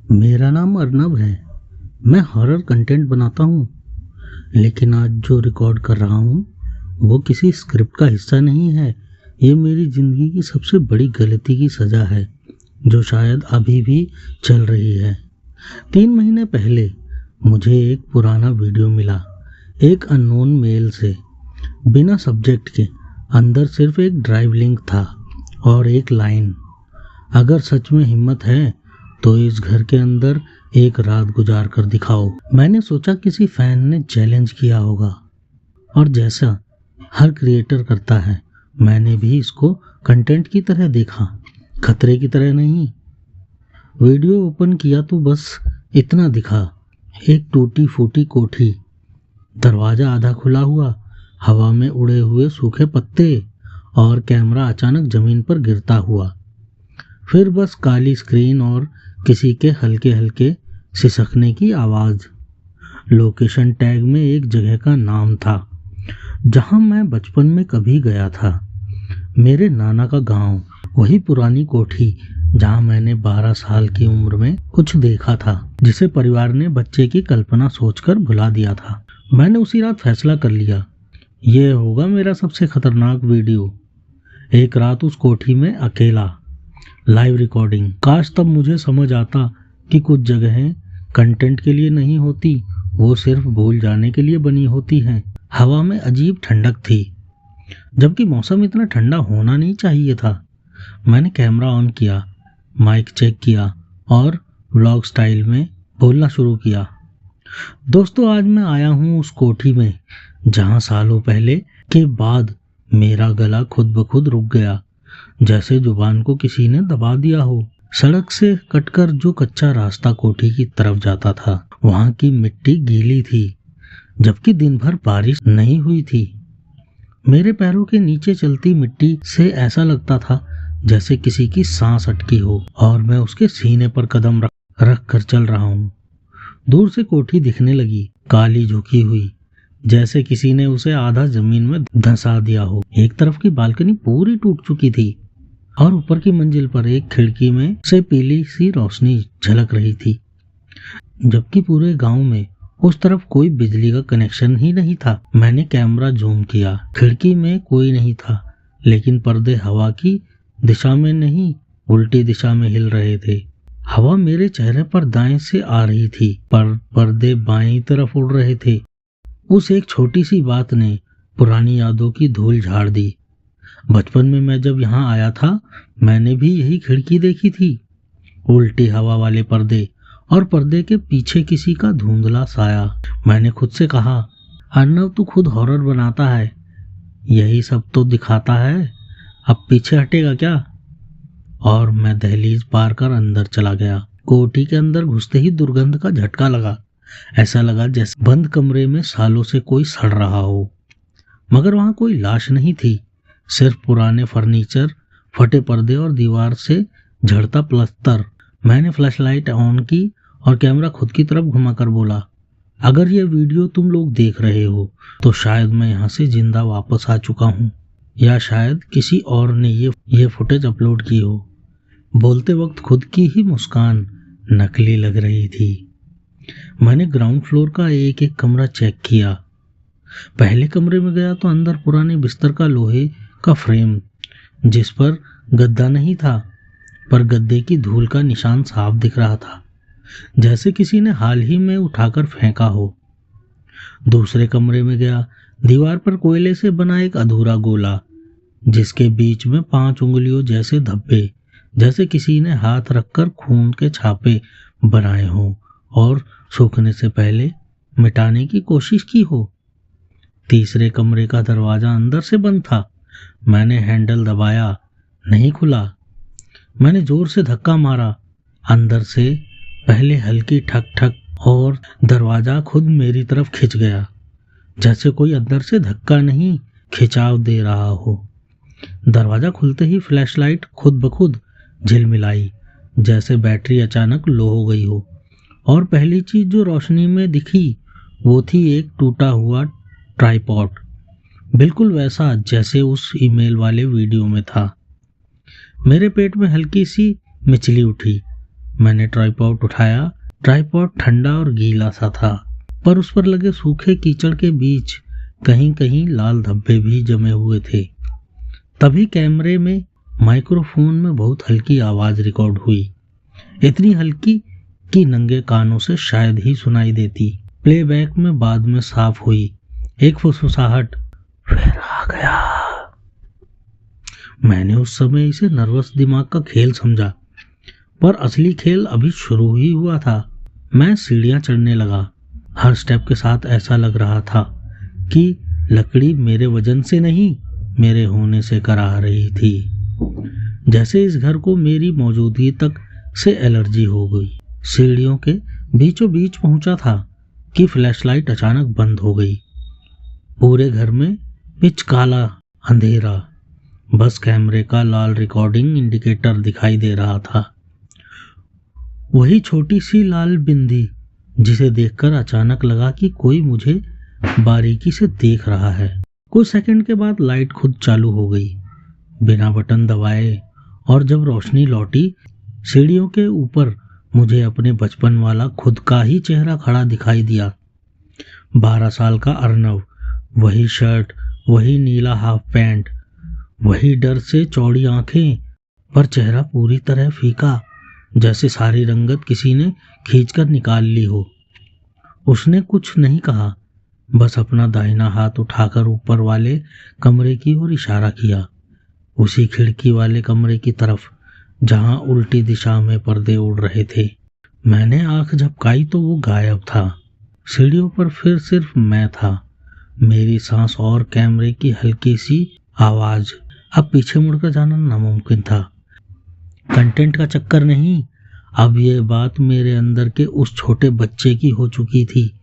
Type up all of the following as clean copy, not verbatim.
मेरा नाम अर्नब है। मैं हॉरर कंटेंट बनाता हूँ, लेकिन आज जो रिकॉर्ड कर रहा हूँ वो किसी स्क्रिप्ट का हिस्सा नहीं है। ये मेरी ज़िंदगी की सबसे बड़ी गलती की सज़ा है, जो शायद अभी भी चल रही है। 3 महीने पहले मुझे एक पुराना वीडियो मिला, एक अननोन मेल से, बिना सब्जेक्ट के। अंदर सिर्फ एक ड्राइव लिंक था और एक लाइन, अगर सच में हिम्मत है तो इस घर के अंदर एक रात गुजार कर दिखाओ। मैंने सोचा किसी फैन ने चैलेंज किया होगा, और जैसा हर क्रिएटर करता है, मैंने भी इसको कंटेंट की तरह देखा, खतरे की तरह नहीं। वीडियो ओपन किया तो बस इतना दिखा, एक टूटी फूटी कोठी, दरवाज़ा आधा खुला हुआ, हवा में उड़े हुए सूखे पत्ते, और कैमरा अचानक ज़मीन पर गिरता हुआ। फिर बस काली स्क्रीन और किसी के हल्के हल्के सिसकने की आवाज़। लोकेशन टैग में एक जगह का नाम था जहां मैं बचपन में कभी गया था, मेरे नाना का गांव। वही पुरानी कोठी जहां मैंने 12 साल की उम्र में कुछ देखा था, जिसे परिवार ने बच्चे की कल्पना सोचकर भुला दिया था। मैंने उसी रात फैसला कर लिया, ये होगा मेरा सबसे खतरनाक वीडियो। एक रात उस कोठी में अकेला, लाइव रिकॉर्डिंग। काश तब मुझे समझ आता कि कुछ जगहें कंटेंट के लिए नहीं होती, वो सिर्फ भूल जाने के लिए बनी होती हैं। हवा में अजीब ठंडक थी, जबकि मौसम इतना ठंडा होना नहीं चाहिए था। मैंने कैमरा ऑन किया, माइक चेक किया और व्लॉग स्टाइल में बोलना शुरू किया। दोस्तों, आज मैं आया हूँ उस कोठी में जहाँ सालों पहले के बाद मेरा गला खुद ब खुद रुक गया, जैसे जुबान को किसी ने दबा दिया हो। सड़क से कटकर जो कच्चा रास्ता कोठी की तरफ जाता था, वहां की मिट्टी गीली थी, जबकि दिन भर बारिश नहीं हुई थी। मेरे पैरों के नीचे चलती मिट्टी से ऐसा लगता था जैसे किसी की सांस अटकी हो, और मैं उसके सीने पर कदम रख कर चल रहा हूँ। दूर से कोठी दिखने लगी, काली झुकी हुई, जैसे किसी ने उसे आधा जमीन में धंसा दिया हो। एक तरफ की बालकनी पूरी टूट चुकी थी, और ऊपर की मंजिल पर एक खिड़की में से पीली सी रोशनी झलक रही थी, जबकि पूरे गांव में उस तरफ कोई बिजली का कनेक्शन ही नहीं था। मैंने कैमरा जूम किया, खिड़की में कोई नहीं था, लेकिन पर्दे हवा की दिशा में नहीं, उल्टी दिशा में हिल रहे थे। हवा मेरे चेहरे पर दाएं से आ रही थी, पर पर्दे बाईं तरफ उड़ रहे थे। उस एक छोटी सी बात ने पुरानी यादों की धूल झाड़ दी। बचपन में मैं जब यहाँ आया था, मैंने भी यही खिड़की देखी थी, उल्टी हवा वाले पर्दे, और पर्दे के पीछे किसी का धुंधला साया। मैंने खुद से कहा, अर्नब तू खुद हॉरर बनाता है, यही सब तो दिखाता है, अब पीछे हटेगा क्या? और मैं दहलीज पार कर अंदर चला गया। कोठी के अंदर घुसते ही दुर्गंध का झटका लगा। ऐसा लगा जैसे बंद कमरे में सालों से कोई सड़ रहा हो, मगर वहां कोई लाश नहीं थी, सिर्फ पुराने फर्नीचर, फटे पर्दे और दीवार से झड़ता प्लस्तर। मैंने फ्लैशलाइट ऑन की और कैमरा खुद की तरफ घुमाकर बोला, अगर ये वीडियो तुम लोग देख रहे हो तो शायद मैं यहाँ से जिंदा वापस आ चुका हूँ, या शायद किसी और ने ये फुटेज अपलोड की हो। बोलते वक्त खुद की ही मुस्कान नकली लग रही थी। मैंने ग्राउंड फ्लोर का एक एक कमरा चेक किया। पहले कमरे में गया तो अंदर पुराने बिस्तर का लोहे का फ्रेम, जिस पर गद्दा नहीं था, पर गद्दे की धूल का निशान साफ दिख रहा था, जैसे किसी ने हाल ही में उठाकर फेंका हो। दूसरे कमरे में गया, दीवार पर कोयले से बना एक अधूरा गोला, जिसके बीच में 5 उंगलियों जैसे धब्बे, जैसे किसी ने हाथ रखकर खून के छापे बनाए हों और सूखने से पहले मिटाने की कोशिश की हो। तीसरे कमरे का दरवाजा अंदर से बंद था। मैंने हैंडल दबाया, नहीं खुला। मैंने जोर से धक्का मारा, अंदर से पहले हल्की ठक ठक, और दरवाजा खुद मेरी तरफ खिंच गया, जैसे कोई अंदर से धक्का नहीं, खिंचाव दे रहा हो। दरवाजा खुलते ही फ्लैशलाइट खुद ब खुद झिलमिलाई, जैसे बैटरी अचानक लो हो गई हो, और पहली चीज जो रोशनी में दिखी वो थी एक टूटा हुआ ट्राइपॉड, बिल्कुल वैसा जैसे उस ईमेल वाले वीडियो में था। मेरे पेट में हल्की सी मिचली उठी। मैंने ट्राइपॉड उठाया। ट्राइपॉड ठंडा और गीला सा था, पर उस पर लगे सूखे कीचड़ के बीच कहीं कहीं लाल धब्बे भी जमे हुए थे। तभी कैमरे में माइक्रोफोन में बहुत हल्की आवाज रिकॉर्ड हुई, इतनी हल्की कि नंगे कानों से शायद ही सुनाई देती। प्लेबैक में बाद में साफ हुई एक फुसफुसाहट, फिर आ गया। मैंने उस समय इसे नर्वस दिमाग का खेल समझा, पर असली खेल अभी शुरू ही हुआ था। मैं सीढ़ियां चढ़ने लगा। हर स्टेप के साथ ऐसा लग रहा था कि लकड़ी मेरे वजन से नहीं, मेरे होने से करा रही थी। जैसे इस घर को मेरी मौजूदगी तक से एलर्जी हो गई। सीढ़ियों के बीचों बीच पहुंचा था कि फ्लैशलाइट अचानक बंद हो गई। पूरे घर में पिच काला अंधेरा, बस कैमरे का लाल रिकॉर्डिंग इंडिकेटर दिखाई दे रहा था। वही छोटी सी लाल बिंदी जिसे देखकर अचानक लगा कि कोई मुझे बारीकी से देख रहा है। कुछ सेकंड के बाद लाइट खुद चालू हो गई बिना बटन दबाए, और जब रोशनी लौटी सीढ़ियों के ऊपर मुझे अपने बचपन वाला खुद का ही चेहरा खड़ा दिखाई दिया। 12 साल का अर्नव, वही शर्ट, वही नीला हाफ पैंट, वही डर से चौड़ी आंखें, पर चेहरा पूरी तरह फीका, जैसे सारी रंगत किसी ने खींचकर निकाल ली हो। उसने कुछ नहीं कहा, बस अपना दाहिना हाथ उठाकर ऊपर वाले कमरे की ओर इशारा किया, उसी खिड़की वाले कमरे की तरफ जहां उल्टी दिशा में पर्दे उड़ रहे थे। मैंने आंख झपकाई तो वो गायब था। सीढ़ियों पर फिर सिर्फ मैं था, मेरी सांस और कैमरे की हल्की सी आवाज। अब पीछे मुड़कर जाना नामुमकिन था। कंटेंट का चक्कर नहीं, अब ये बात मेरे अंदर के उस छोटे बच्चे की हो चुकी थी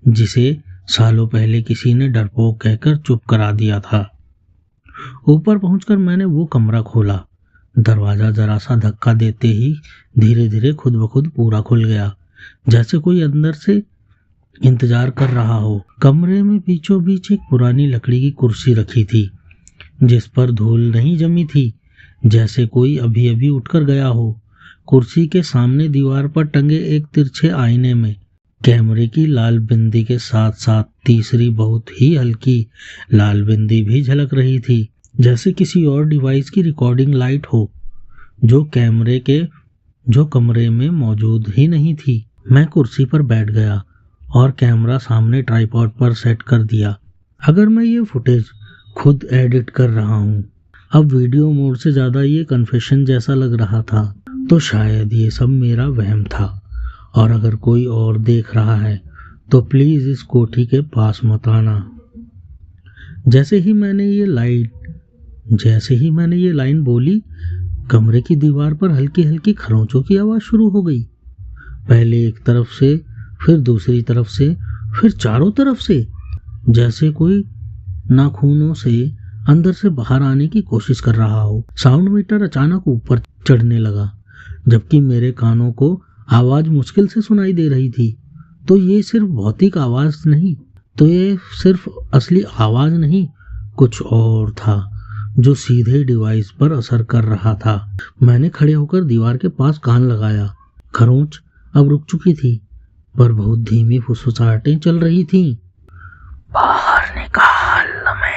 जिसे सालों पहले किसी ने डरपोक कहकर चुप करा दिया था। ऊपर पहुंचकर मैंने वो कमरा खोला। दरवाजा जरा सा धक्का देते ही धीरे धीरे खुद ब खुद पूरा खुल गया, जैसे कोई अंदर से इंतजार कर रहा हो। कमरे में बीचों बीच एक पुरानी लकड़ी की कुर्सी रखी थी जिस पर धूल नहीं जमी थी, जैसे कोई अभी अभी उठकर गया हो। कुर्सी के सामने दीवार पर टंगे एक तिरछे आईने में कैमरे की लाल बिंदी के साथ साथ तीसरी बहुत ही हल्की लाल बिंदी भी झलक रही थी, जैसे किसी और डिवाइस की रिकॉर्डिंग लाइट हो जो कमरे में मौजूद ही नहीं थी। मैं कुर्सी पर बैठ गया और कैमरा सामने ट्राइपॉड पर सेट कर दिया। अगर मैं ये फुटेज खुद एडिट कर रहा हूँ, अब वीडियो मोड से ज़्यादा ये कन्फेशन जैसा लग रहा था, तो शायद ये सब मेरा वहम था। और अगर कोई और देख रहा है तो प्लीज़ इस कोठी के पास मत आना। जैसे ही मैंने ये लाइन बोली, कमरे की दीवार पर हल्की हल्की खरोंचों की आवाज़ शुरू हो गई। पहले एक तरफ से, फिर दूसरी तरफ से, फिर चारों तरफ से, जैसे कोई नाखूनों से अंदर से बाहर आने की कोशिश कर रहा हो। साउंड मीटर अचानक ऊपर चढ़ने लगा, जबकि मेरे कानों को आवाज मुश्किल से सुनाई दे रही थी। तो ये सिर्फ भौतिक आवाज नहीं, तो ये सिर्फ असली आवाज नहीं, कुछ और था जो सीधे डिवाइस पर असर कर रहा था। मैंने खड़े होकर दीवार के पास कान लगाया। खरोंच अब रुक चुकी थी, पर बहुत धीमी फुसफुसाहटें चल रही थीं। बाहर निकाल हमें।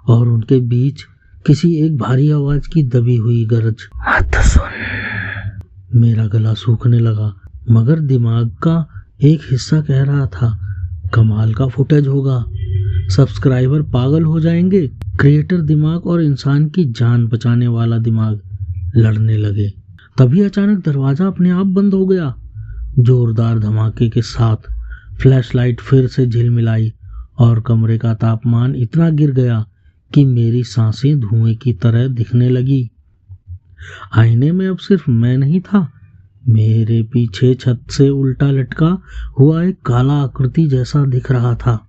और उनके बीच किसी एक भारी आवाज की दबी हुई गरज, मत सुन। मेरा गला सूखने लगा, मगर दिमाग का एक हिस्सा कह रहा था, कमाल का फुटेज होगा, सब्सक्राइबर पागल हो जाएंगे। क्रिएटर दिमाग और इंसान की जान बचाने वाला दिमाग लड़ने लगे। तभी अचानक दरवाजा अपने आप बंद हो गया। जोरदार धमाके के साथ फ्लैशलाइट फिर से झिलमिलाई और कमरे का तापमान इतना गिर गया कि मेरी सांसें धुएं की तरह दिखने लगी। आईने में अब सिर्फ मैं नहीं था, मेरे पीछे छत से उल्टा लटका हुआ एक काला आकृति जैसा दिख रहा था,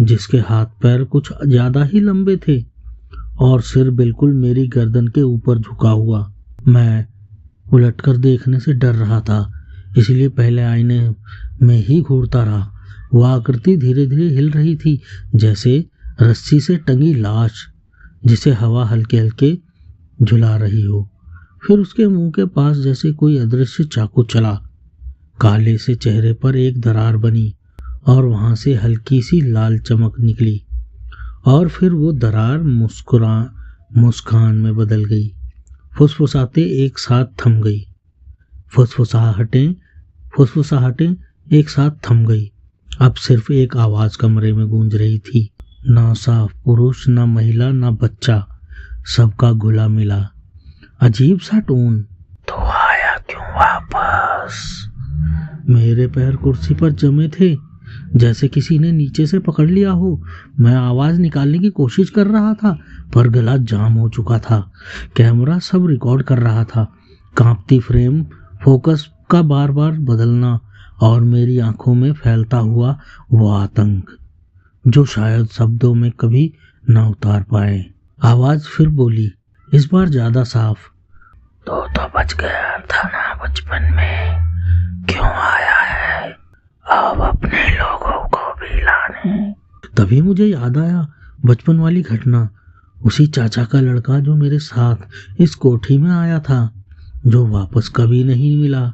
जिसके हाथ पैर कुछ ज्यादा ही लंबे थे और सिर बिल्कुल मेरी गर्दन के ऊपर झुका हुआ। मैं उलटकर देखने से डर रहा था, इसलिए पहले आईने में ही घूरता रहा। वह आकृति धीरे धीरे हिल रही थी, जैसे रस्सी से टंगी लाश जिसे हवा हल्के हल्के झुला रही हो। फिर उसके मुंह के पास जैसे कोई अदृश्य चाकू चला। काले से चेहरे पर एक दरार बनी और वहां से हल्की सी लाल चमक निकली और फिर वो दरार मुस्कान में बदल गई। फुसफुसाते एक साथ थम गई। फुसफुसाहटें एक साथ थम गई। अब सिर्फ एक आवाज कमरे में गूंज रही थी। ना साफ पुरुष, ना महिला, ना बच्चा, सबका घुला मिला अजीब सा टोन। तो आया क्यों वापस? मेरे पैर कुर्सी पर जमे थे, जैसे किसी ने नीचे से पकड़ लिया हो। मैं आवाज निकालने की कोशिश कर रहा था पर गला जाम हो चुका था। कैमरा सब रिकॉर्ड कर रहा था। कांपती फ्रेम, फोकस का बार बार बदलना और मेरी आंखों में फैलता हुआ वो आतंक जो शायद शब्दों में कभी ना उतार पाए। आवाज फिर बोली, इस बार ज्यादा साफ। तो बच गया था ना बचपन में, क्यों आया है अब अपने लोगों को भी लाने? तभी मुझे याद आया बचपन वाली घटना, उसी चाचा का लड़का जो मेरे साथ इस कोठी में आया था, जो वापस कभी नहीं मिला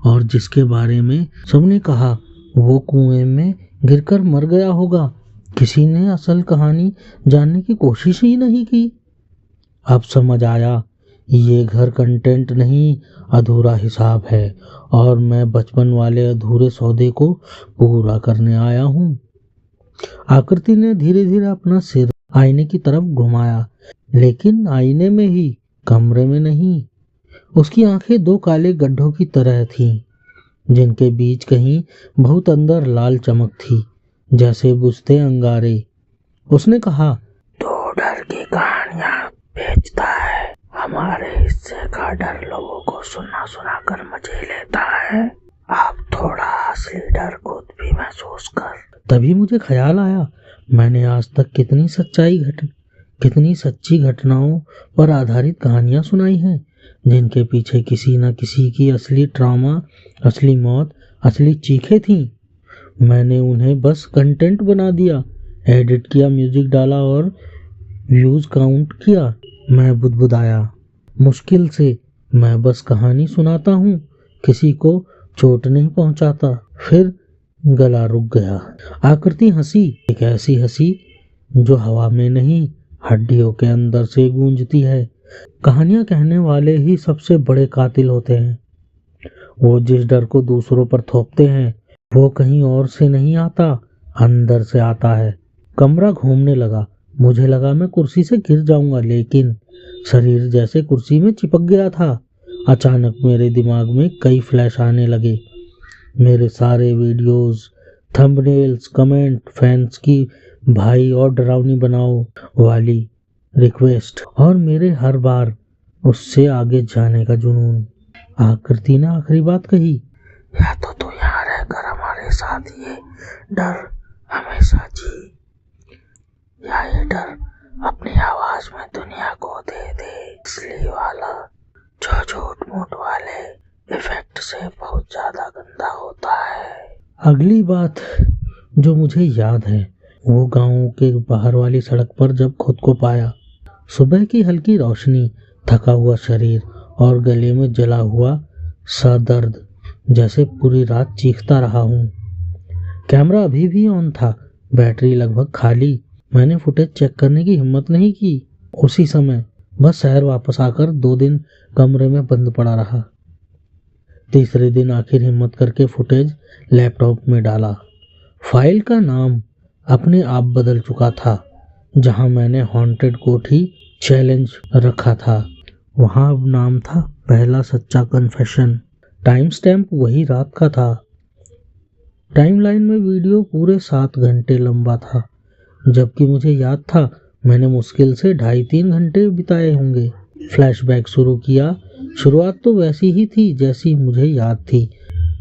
और जिसके बारे में सबने कहा वो कुएं में गिरकर मर गया होगा। किसी ने असल कहानी जानने की कोशिश ही नहीं की। अब समझ आया ये घर कंटेंट नहीं, अधूरा हिसाब है और मैं बचपन वाले अधूरे सौदे को पूरा करने आया हूँ। आकृति ने धीरे धीरे अपना सिर आईने की तरफ घुमाया, लेकिन आईने में ही, कमरे में नहीं। उसकी आंखें दो काले गड्ढों की तरह थीं, जिनके बीच कहीं बहुत अंदर लाल चमक थी, जैसे बुझते अंगारे। उसने कहा, तो डर की कहानियां बेचता है, हमारे हिस्से का डर लोगों को सुना सुना कर मजे लेता है। अब थोड़ा असली डर खुद भी महसूस कर। तभी मुझे ख्याल आया, मैंने आज तक कितनी सच्ची घटनाओं पर आधारित कहानियां सुनाई हैं, जिनके पीछे किसी न किसी की असली ट्रॉमा, असली मौत, असली चीखें थीं। मैंने उन्हें बस कंटेंट बना दिया, एडिट किया, म्यूजिक डाला और व्यूज काउंट किया। मैं बुदबुदाया, मुश्किल से मैं बस कहानी सुनाता हूँ, किसी को चोट नहीं पहुंचाता। फिर गला रुक गया। आकृति हंसी, एक ऐसी हंसी जो हवा में नहीं, हड्डियों के अंदर से गूंजती है। कहानियां कहने वाले ही सबसे बड़े कातिल होते हैं। वो जिस डर को दूसरों पर थोपते हैं वो कहीं और से नहीं आता, अंदर से आता है। कमरा घूमने लगा। मुझे लगा मैं कुर्सी से गिर जाऊंगा, लेकिन शरीर जैसे कुर्सी में चिपक गया था। अचानक मेरे दिमाग में कई फ्लैश आने लगे। मेरे सारे वीडियोस, थंबनेल्स, कमेंट, फैंस की भाई और डरावनी बनाओ वाली रिक्वेस्ट और मेरे हर बार उससे आगे जाने का जुनून। आकृति ने आखिरी बात कही, या तो तू यहाँ रहकर हमारे साथ ये डर हमेशा जी, या ये डर अपनी आवाज में दुनिया को दे दे, असली वाला जो झूठ मूठ वाले इफेक्ट से बहुत ज्यादा गंदा होता है। अगली बात जो मुझे याद है वो गांव के बाहर वाली सड़क पर जब खुद को पाया। सुबह की हल्की रोशनी, थका हुआ शरीर और गले में जला हुआ सा दर्द, जैसे पूरी रात चीखता रहा हूँ। कैमरा अभी भी ऑन था, बैटरी लगभग खाली। मैंने फुटेज चेक करने की हिम्मत नहीं की उसी समय। बस शहर वापस आकर 2 दिन कमरे में बंद पड़ा रहा। तीसरे दिन आखिर हिम्मत करके फुटेज लैपटॉप में डाला। फाइल का नाम अपने आप बदल चुका था। जहां मैंने हॉन्टेड कोठी चैलेंज रखा था, वहां अब नाम था पहला सच्चा कन्फेशन। टाइम स्टैम्प वही रात का था। टाइमलाइन में वीडियो पूरे 7 घंटे लंबा था, जबकि मुझे याद था मैंने मुश्किल से 2.5-3 घंटे बिताए होंगे। फ्लैशबैक शुरू किया। शुरुआत तो वैसी ही थी जैसी मुझे याद थी,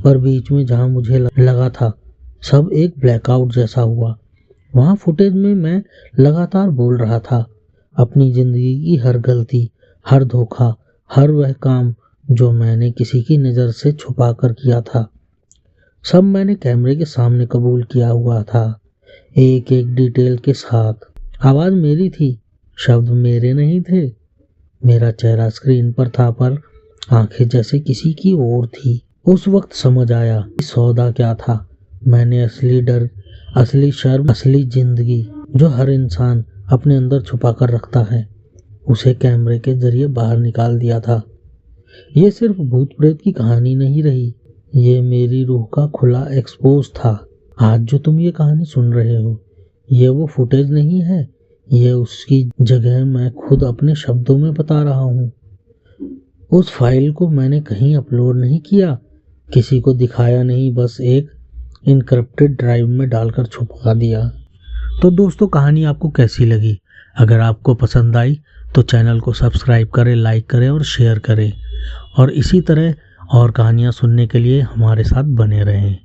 पर बीच में जहां मुझे लगा था सब एक ब्लैकआउट जैसा हुआ, वहां फुटेज में मैं लगातार बोल रहा था अपनी जिंदगी की हर गलती, हर धोखा, हर वह काम जो मैंने किसी की नज़र से छुपा कर किया था। सब मैंने कैमरे के सामने कबूल किया हुआ था, एक एक डिटेल के साथ। आवाज़ मेरी थी, शब्द मेरे नहीं थे। मेरा चेहरा स्क्रीन पर था पर आंखें जैसे किसी की और थी। उस वक्त समझ आया कि सौदा क्या था। मैंने असली डर, असली शर्म, असली जिंदगी जो हर इंसान अपने अंदर छुपा कर रखता है, उसे कैमरे के जरिए बाहर निकाल दिया था। ये सिर्फ भूत प्रेत की कहानी नहीं रही, ये मेरी रूह का खुला एक्सपोज था। आज जो तुम ये कहानी सुन रहे हो, ये वो फुटेज नहीं है, ये उसकी जगह मैं खुद अपने शब्दों में बता रहा हूँ। उस फाइल को मैंने कहीं अपलोड नहीं किया, किसी को दिखाया नहीं, बस एक इनक्रप्टेड ड्राइव में डालकर छुपा दिया। तो दोस्तों, कहानी आपको कैसी लगी? अगर आपको पसंद आई तो चैनल को सब्सक्राइब करें, लाइक करें और शेयर करें, और इसी तरह और कहानियाँ सुनने के लिए हमारे साथ बने रहें।